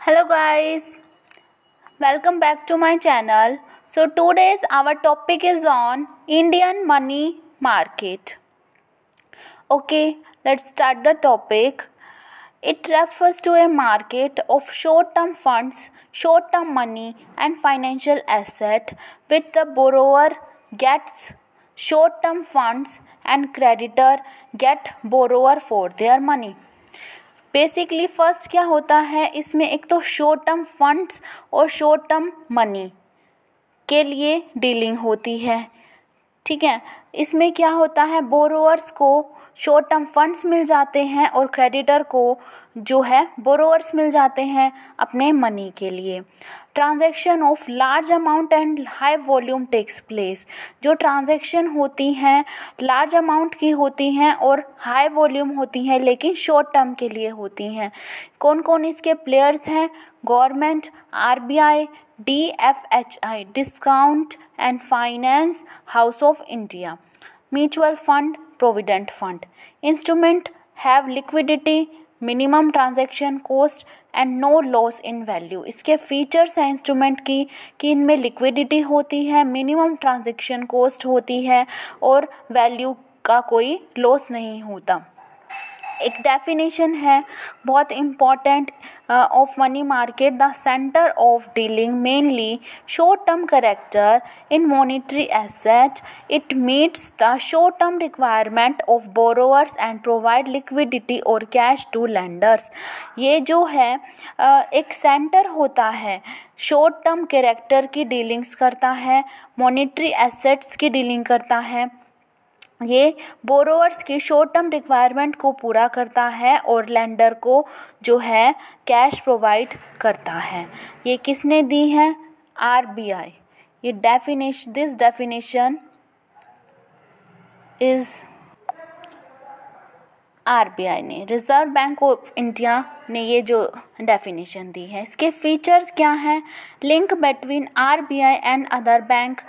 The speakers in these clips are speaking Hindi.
Hello guys, welcome back to my channel. So today's our topic is on Indian money market. Okay, let's start the topic. It refers to a market of short-term funds, short-term money and financial asset which the borrower gets short-term funds and creditor get borrower for their money. Basically first क्या होता है, इसमें एक तो शॉर्ट टर्म फंड्स और शॉर्ट टर्म मनी के लिए डीलिंग होती है. ठीक है, इसमें क्या होता है, बोरोवर्स को शॉर्ट टर्म फंड्स मिल जाते हैं और क्रेडिटर को जो है बोरोवर्स मिल जाते हैं अपने मनी के लिए. Transaction of large amount and high volume takes place. जो ट्रांजैक्शन होती हैं लार्ज अमाउंट की होती हैं और हाई वॉल्यूम होती हैं, लेकिन शॉर्ट टर्म के लिए होती हैं. कौन कौन इसके प्लेयर्स हैं? Government, RBI, DFHI discount and finance house of India, mutual fund, provident fund. Instrument have liquidity, minimum transaction cost and no loss in value. इसके फीचर्स हैं इंस्ट्रूमेंट की कि इनमें लिक्विडिटी होती है, मिनिमम ट्रांजैक्शन कॉस्ट होती है और वैल्यू का कोई लॉस नहीं होता. एक डेफिनेशन है बहुत important of money market, the centre of dealing mainly short term character in monetary asset. It meets the short term requirement of borrowers and provide liquidity और कैश टू लेंडर्स. ये जो है एक सेंटर होता है, शॉर्ट टर्म करेक्टर की डीलिंग्स करता है, मॉनिटरी एसेट्स की डीलिंग करता है. ये बोरोवर्स की शॉर्ट टर्म रिक्वायरमेंट को पूरा करता है और लेंडर को जो है कैश प्रोवाइड करता है. ये किसने दी है? आरबीआई. ये दिस डेफिनेशन इज आरबीआई ने, रिजर्व बैंक ऑफ इंडिया ने ये जो डेफिनेशन दी है. इसके फीचर्स क्या हैं? Link between RBI and other bank.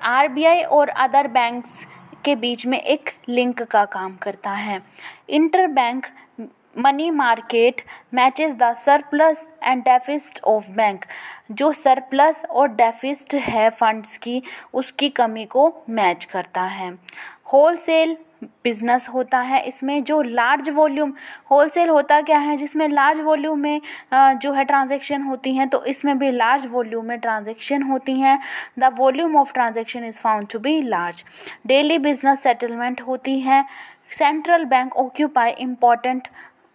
RBI और अदर बैंक्स के बीच में एक लिंक का काम करता है. Inter bank money market matches the surplus and deficit of bank. जो सरप्लस और डेफिसिट है फंड्स की, उसकी कमी को मैच करता है. होलसेल बिजनेस होता है, इसमें जो लार्ज वॉल्यूम, होलसेल होता क्या है जिसमें लार्ज वॉल्यूम में जो है ट्रांजैक्शन होती हैं, तो इसमें भी लार्ज वॉल्यूम में ट्रांजैक्शन होती हैं. The volume of transaction is found to be large. Daily business settlement होती है. Central bank occupy important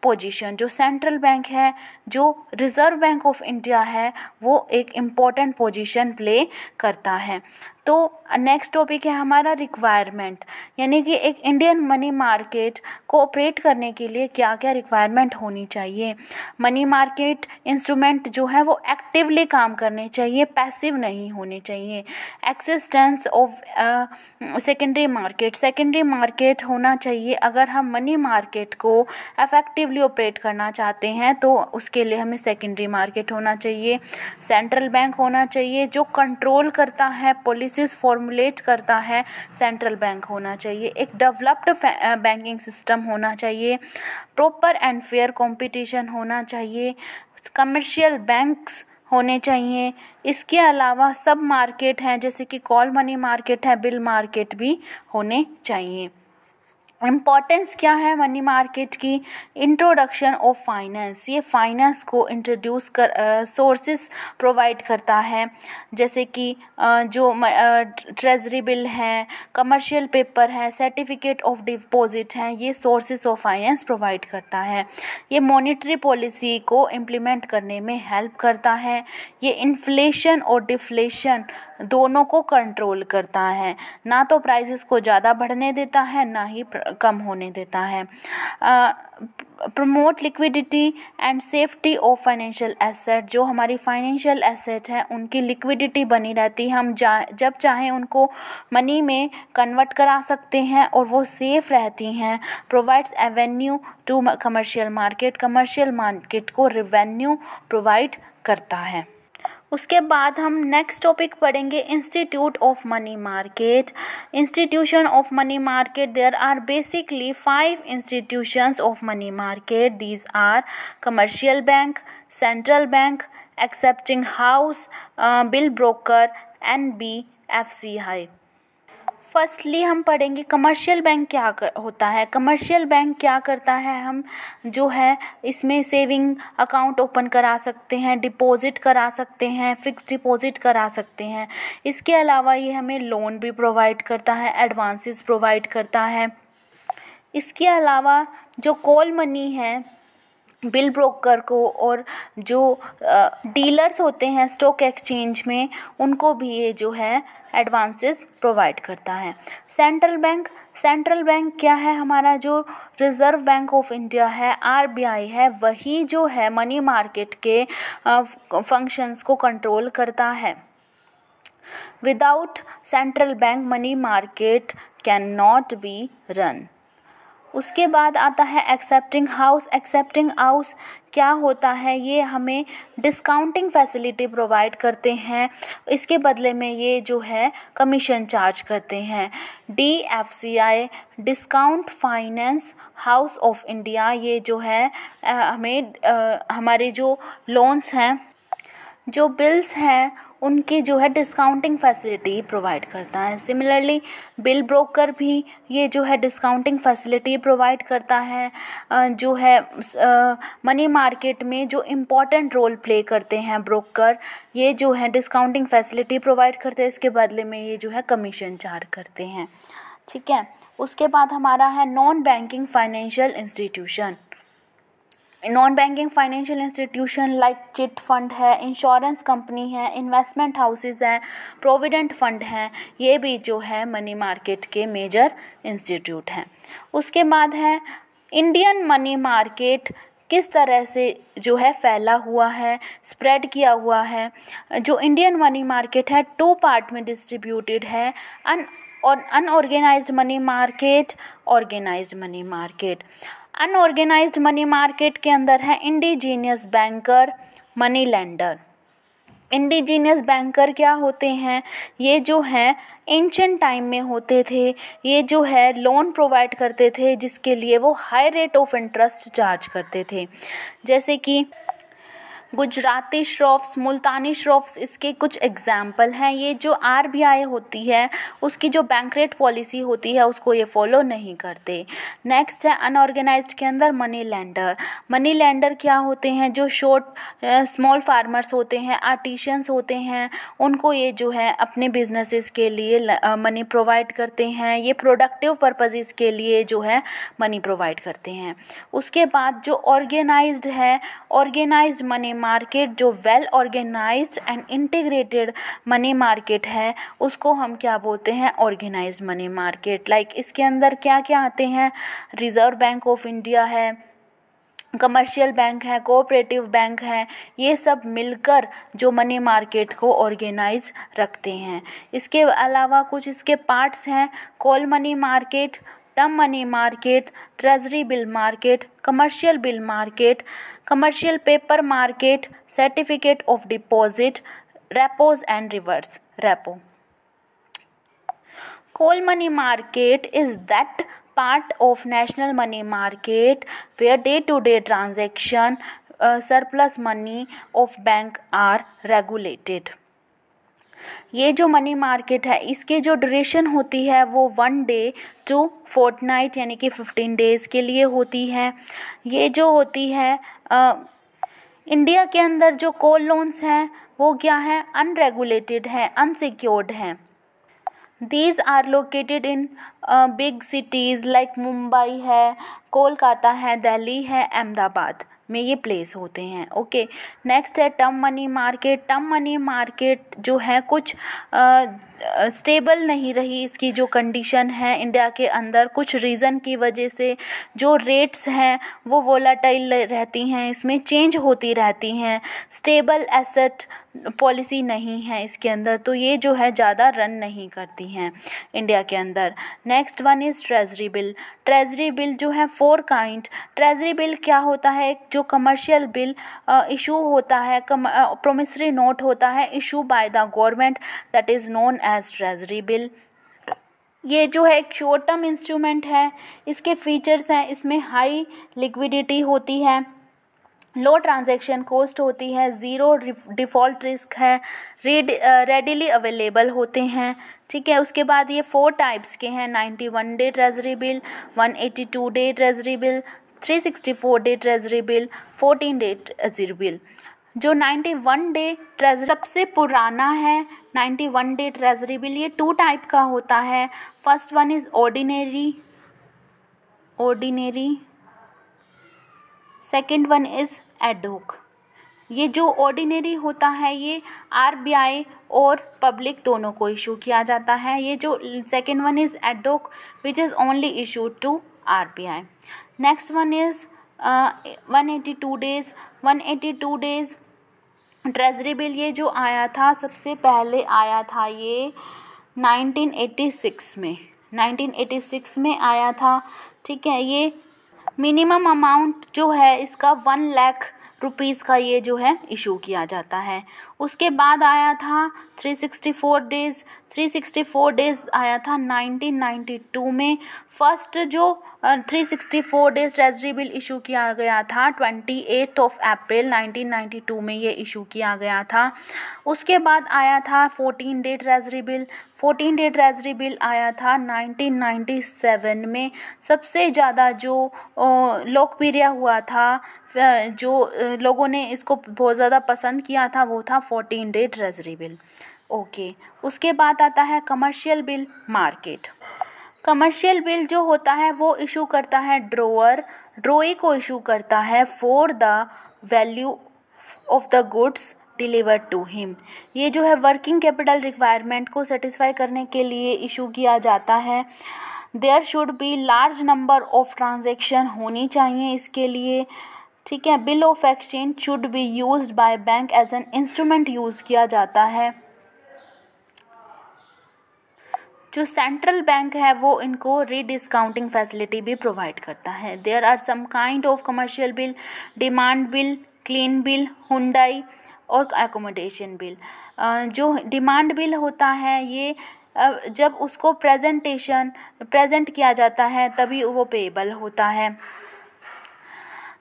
position. जो सेंट्रल बैंक है, जो रिजर्व बैंक ऑफ इंडिया है, वो एक इम्पॉर्टेंट पोजीशन प्ले करता है. तो नेक्स्ट टॉपिक है हमारा रिक्वायरमेंट, यानी कि एक इंडियन मनी मार्केट को ऑपरेट करने के लिए क्या क्या रिक्वायरमेट होनी चाहिए. मनी मार्केट इंस्ट्रूमेंट जो है वो एक्टिवली काम करने चाहिए, पैसिव नहीं होने चाहिए. Existence of secondary market. Secondary market होना चाहिए. अगर हम मनी मार्केट को इफेक्टिवली ऑपरेट करना चाहते हैं तो उसके लिए हमें सेकेंडरी मार्केट होना चाहिए. सेंट्रल बैंक होना चाहिए जो कंट्रोल करता है, पॉलिसीज फॉर्मुलेट करता है, सेंट्रल बैंक होना चाहिए. एक डेवलप्ड बैंकिंग सिस्टम होना चाहिए. प्रॉपर एंड फेयर कंपटीशन होना चाहिए. कमर्शियल बैंक्स होने चाहिए. इसके अलावा सब मार्केट हैं जैसे कि कॉल मनी मार्केट है, बिल मार्केट भी होने चाहिए. इम्पॉर्टेंस क्या है मनी मार्केट की? Introduction of finance. ये फाइनेंस को इंट्रोड्यूस कर सोर्सेस प्रोवाइड करता है, जैसे कि जो ट्रेजरी बिल हैं, कमर्शियल पेपर है, सर्टिफिकेट ऑफ डिपॉजिट हैं, ये सोर्सेस ऑफ फाइनेंस प्रोवाइड करता है. ये मॉनेटरी पॉलिसी को इम्प्लीमेंट करने में हेल्प करता है. ये इन्फ्लेशन और डिफ्लेशन दोनों को कंट्रोल करता है. ना तो प्राइसेस को ज़्यादा बढ़ने देता है, ना ही कम होने देता है. Promote liquidity and safety of financial asset. जो हमारी फाइनेंशियल एसेट है उनकी लिक्विडिटी बनी रहती है, हम जब चाहें उनको मनी में कन्वर्ट करा सकते हैं और वो सेफ रहती हैं. Provides avenue to commercial market. Commercial market को रेवेन्यू प्रोवाइड करता है. उसके बाद हम नेक्स्ट टॉपिक पढ़ेंगे institute of money market. Institution of money market, there are basically 5 institutions of money market. These are commercial bank, central bank, accepting house, bill broker, NBFCI। Firstly हम पढ़ेंगे कमर्शियल बैंक क्या होता है। कमर्शियल बैंक क्या करता है, हम जो है इसमें सेविंग अकाउंट ओपन करा सकते हैं, डिपॉजिट करा सकते हैं, फिक्स डिपॉजिट करा सकते हैं। इसके अलावा ये हमें लोन भी प्रोवाइड करता है, एडवांसेस प्रोवाइड करता है। इसके अलावा जो कॉल मनी है बिल ब्रोकर को और जो डीलर्स होते हैं स्टॉक एक्सचेंज में, उनको भी ये जो है एडवांसेस प्रोवाइड करता है। सेंट्रल बैंक क्या है, हमारा जो रिज़र्व बैंक ऑफ इंडिया है, RBI है, वही जो है मनी मार्केट के फंक्शंस को कंट्रोल करता है। Without central bank money market can not be run. उसके बाद आता है एक्सेप्टिंग हाउस। एक्सेप्टिंग हाउस क्या होता है, ये हमें डिस्काउंटिंग फैसिलिटी प्रोवाइड करते हैं, इसके बदले में ये जो है कमीशन चार्ज करते हैं। DFCI, discount finance house of India, ये जो है हमें हमारे जो लोन्स हैं, जो बिल्स हैं, उनकी जो है डिस्काउंटिंग फैसिलिटी प्रोवाइड करता है। सिमिलरली बिल ब्रोकर भी ये जो है डिस्काउंटिंग फैसिलिटी प्रोवाइड करता है। जो है मनी मार्केट में जो इम्पॉर्टेंट रोल प्ले करते हैं ब्रोकर, ये जो है डिस्काउंटिंग फैसिलिटी प्रोवाइड करते हैं, इसके बदले में ये जो है कमीशन चार्ज करते हैं। ठीक है, उसके बाद हमारा है non banking financial institution. Non banking financial institution like chit fund है, इंश्योरेंस कंपनी है, इन्वेस्टमेंट हाउसेस हैं, प्रोविडेंट फंड हैं, ये भी जो है मनी मार्केट के मेजर इंस्टीट्यूट हैं। उसके बाद है इंडियन मनी मार्केट किस तरह से जो है फैला हुआ है, स्प्रेड किया हुआ है। जो इंडियन मनी मार्केट है 2 पार्ट में डिस्ट्रीब्यूटेड है, unorganised money market, organised money market. Unorganised money market के अंदर है indigenous banker, money lender. Indigenous banker क्या होते हैं, ये जो है एंशिएंट टाइम में होते थे, ये जो है लोन प्रोवाइड करते थे जिसके लिए वो high rate of interest charge करते थे। जैसे कि गुजराती श्रॉफ्स, मुल्तानी श्रॉफ्स इसके कुछ एग्जाम्पल हैं। ये जो RBI होती है उसकी जो बैंक रेट पॉलिसी होती है उसको ये फॉलो नहीं करते। नेक्स्ट है अनऑर्गेनाइज्ड के अंदर मनी लेंडर। मनी लेंडर क्या होते हैं, जो स्मॉल फार्मर्स होते हैं, आर्टिशियंस होते हैं, उनको ये जो है अपने बिजनेसेस के लिए मनी प्रोवाइड करते हैं। ये प्रोडक्टिव पर्पसेस के लिए जो है मनी प्रोवाइड करते हैं। उसके बाद जो ऑर्गेनाइज्ड है, ऑर्गेनाइज्ड मनी मार्केट, जो well organised and integrated money market है, उसको हम क्या बोलते हैं, ऑर्गेनाइज्ड मनी मार्केट। लाइक इसके अंदर क्या क्या आते हैं, रिजर्व बैंक ऑफ इंडिया है, कमर्शियल बैंक है, कोऑपरेटिव बैंक है, ये सब मिलकर जो मनी मार्केट को ऑर्गेनाइज रखते हैं। इसके अलावा कुछ इसके पार्ट्स हैं, call money market, term money market, treasury bill market, commercial bill market, commercial paper market, certificate of deposit, repos and reverse repo. Coal money market is that part of national money market where day-to-day transaction, surplus money of bank are regulated. ये जो मनी मार्केट है इसकी जो ड्यूरेशन होती है वो 1 डे टू फोर्टनाइट यानी कि 15 डेज़ के लिए होती है। ये जो होती है इंडिया के अंदर जो कोल लोन्स हैं वो क्या है, अनरेगुलेटेड हैं, अनसिक्योर्ड हैं। These are located in big cities like Mumbai है, कोलकाता है, दिल्ली है, अहमदाबाद में ये प्लेस होते हैं। ओके, नेक्स्ट है term money market. Term money market जो है कुछ स्टेबल नहीं रही, इसकी जो कंडीशन है इंडिया के अंदर कुछ रीज़न की वजह से जो रेट्स हैं वो वोलाटाइल रहती हैं, इसमें चेंज होती रहती हैं। स्टेबल एसेट पॉलिसी नहीं है इसके अंदर, तो ये जो है ज़्यादा रन नहीं करती हैं इंडिया के अंदर। Next one is treasury bill. Treasury bill जो है 4 काइंड। ट्रेजरी बिल क्या होता है? जो कमर्शियल बिल इशू होता है, प्रोमिसरी नोट होता है issue by the government, that is known as treasury bill. ये जो है एक शॉर्ट टर्म इंस्ट्रूमेंट है। इसके फीचर्स हैं, इसमें हाई लिक्विडिटी होती है, लो ट्रांजैक्शन कॉस्ट होती है, ज़ीरो डिफ़ॉल्ट रिस्क है, रेडिली अवेलेबल होते हैं। ठीक है, उसके बाद ये 4 टाइप्स के हैं: 91 day treasury bill, 182 day treasury bill, 364 day treasury bill, 14 day treasury bill. जो 91 डे ट्रेजरी सबसे पुराना है, 91 डे ट्रेजरी बिल, ये 2 टाइप का होता है। First one is ordinary, second one is ad hoc. ये जो ऑर्डिनरी होता है ये आरबीआई और पब्लिक दोनों को इशू किया जाता है। ये जो second one is ad hoc which is only issued to RBI. Next one is 182 days. 182 days treasury bill ये जो आया था, सबसे पहले आया था ये 1986 में आया था। ठीक है, ये मिनिमम अमाउंट जो है इसका 1 लाख रुपीज़ का ये जो है इशू किया जाता है। उसके बाद आया था 364 डेज़। 364 डेज़ आया था 1992 में। फर्स्ट जो 364 डेज़ ट्रेजरी बिल इशू किया गया था 28 अप्रैल 1992 में ये इशू किया गया था। उसके बाद आया था 14 day treasury bill. 14 day treasury bill आया था 1997 में। सबसे ज़्यादा जो लोकप्रिय हुआ था, जो लोगों ने इसको बहुत ज़्यादा पसंद किया था, वो था 14 डे ट्रेजरी बिल। ओके, उसके बाद आता है commercial bill market. Commercial bill जो होता है वो इशू करता है ड्रोई को इशू करता है for the value of the goods delivered to him. ये जो है वर्किंग कैपिटल रिक्वायरमेंट को सेटिस्फाई करने के लिए इशू किया जाता है। There should be large number of transaction होनी चाहिए इसके लिए। ठीक है, bill of exchange should be used by bank as an instrument use किया जाता है। जो सेंट्रल बैंक है वो इनको रीडिस्काउंटिंग फैसिलिटी भी प्रोवाइड करता है। There are some kind of commercial bill: demand bill, clean bill, hundi और एकोमोडेशन बिल। जो डिमांड बिल होता है ये जब उसको प्रेजेंट किया जाता है तभी वो पेएबल होता है।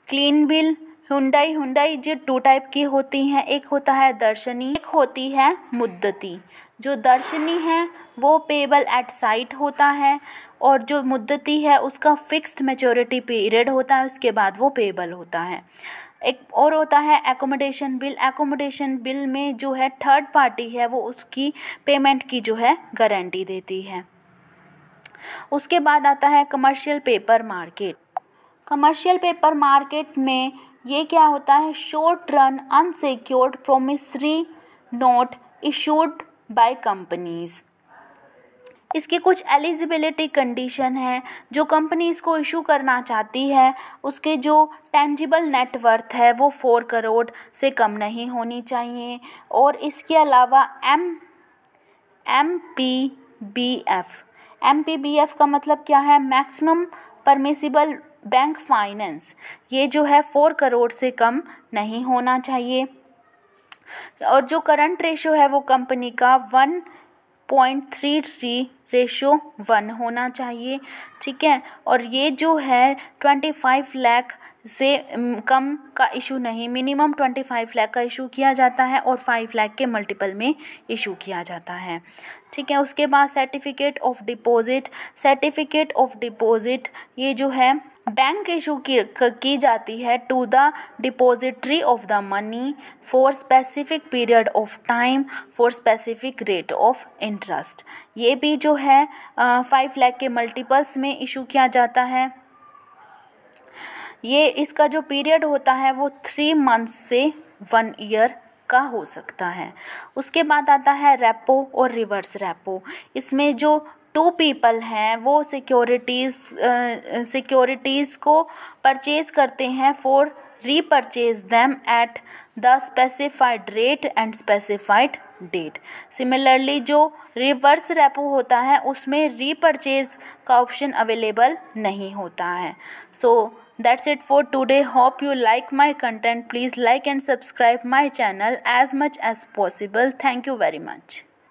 क्लीन बिल, हुंडई जो 2 टाइप की होती हैं, एक होता है दर्शनी, एक होती है मुद्दती। जो दर्शनी है वो पेएबल एट साइट होता है और जो मुद्दती है उसका फिक्स्ड मैच्योरिटी पीरियड होता है, उसके बाद वो पेएबल होता है। एक और होता है एकोमोडेशन बिल। एकोमोडेशन बिल में जो है थर्ड पार्टी है वो उसकी पेमेंट की जो है गारंटी देती है। उसके बाद आता है commercial paper market. Commercial paper market में ये क्या होता है? Short run unsecured promissory note issued by companies. इसकी कुछ एलिजिबिलिटी कंडीशन है। जो कंपनी इसको इशू करना चाहती है उसके जो टेंजिबल नेटवर्थ है वो 4 करोड़ से कम नहीं होनी चाहिए। और इसके अलावा MPBF का मतलब क्या है? Maximum permissible bank finance. ये जो है 4 करोड़ से कम नहीं होना चाहिए। और जो करंट रेशो है वो कंपनी का 1.33:1 होना चाहिए। ठीक है, और ये जो है 25 लाख से कम का इशू नहीं, मिनिमम 25 लाख का इशू किया जाता है और 5 लाख के मल्टीपल में इशू किया जाता है। ठीक है, उसके बाद सर्टिफिकेट ऑफ डिपॉजिट ये जो है बैंक इशू की जाती है to the depository of the money for specific period of time for specific rate of interest. ये भी जो है 5 लाख के मल्टीपल्स में इशू किया जाता है। ये इसका जो पीरियड होता है वो 3 मंथ्स से 1 ईयर का हो सकता है। उसके बाद आता है रेपो और रिवर्स रेपो। इसमें जो 2 पीपल हैं वो सिक्योरिटीज़ को परचेज़ करते हैं for repurchase them at the specified rate and specified date. Similarly, जो रिवर्स रेपो होता है उसमें रीपरचेज का ऑप्शन अवेलेबल नहीं होता है. So that's it for today. Hope you like my content. Please like and subscribe my channel as much as possible. Thank you very much.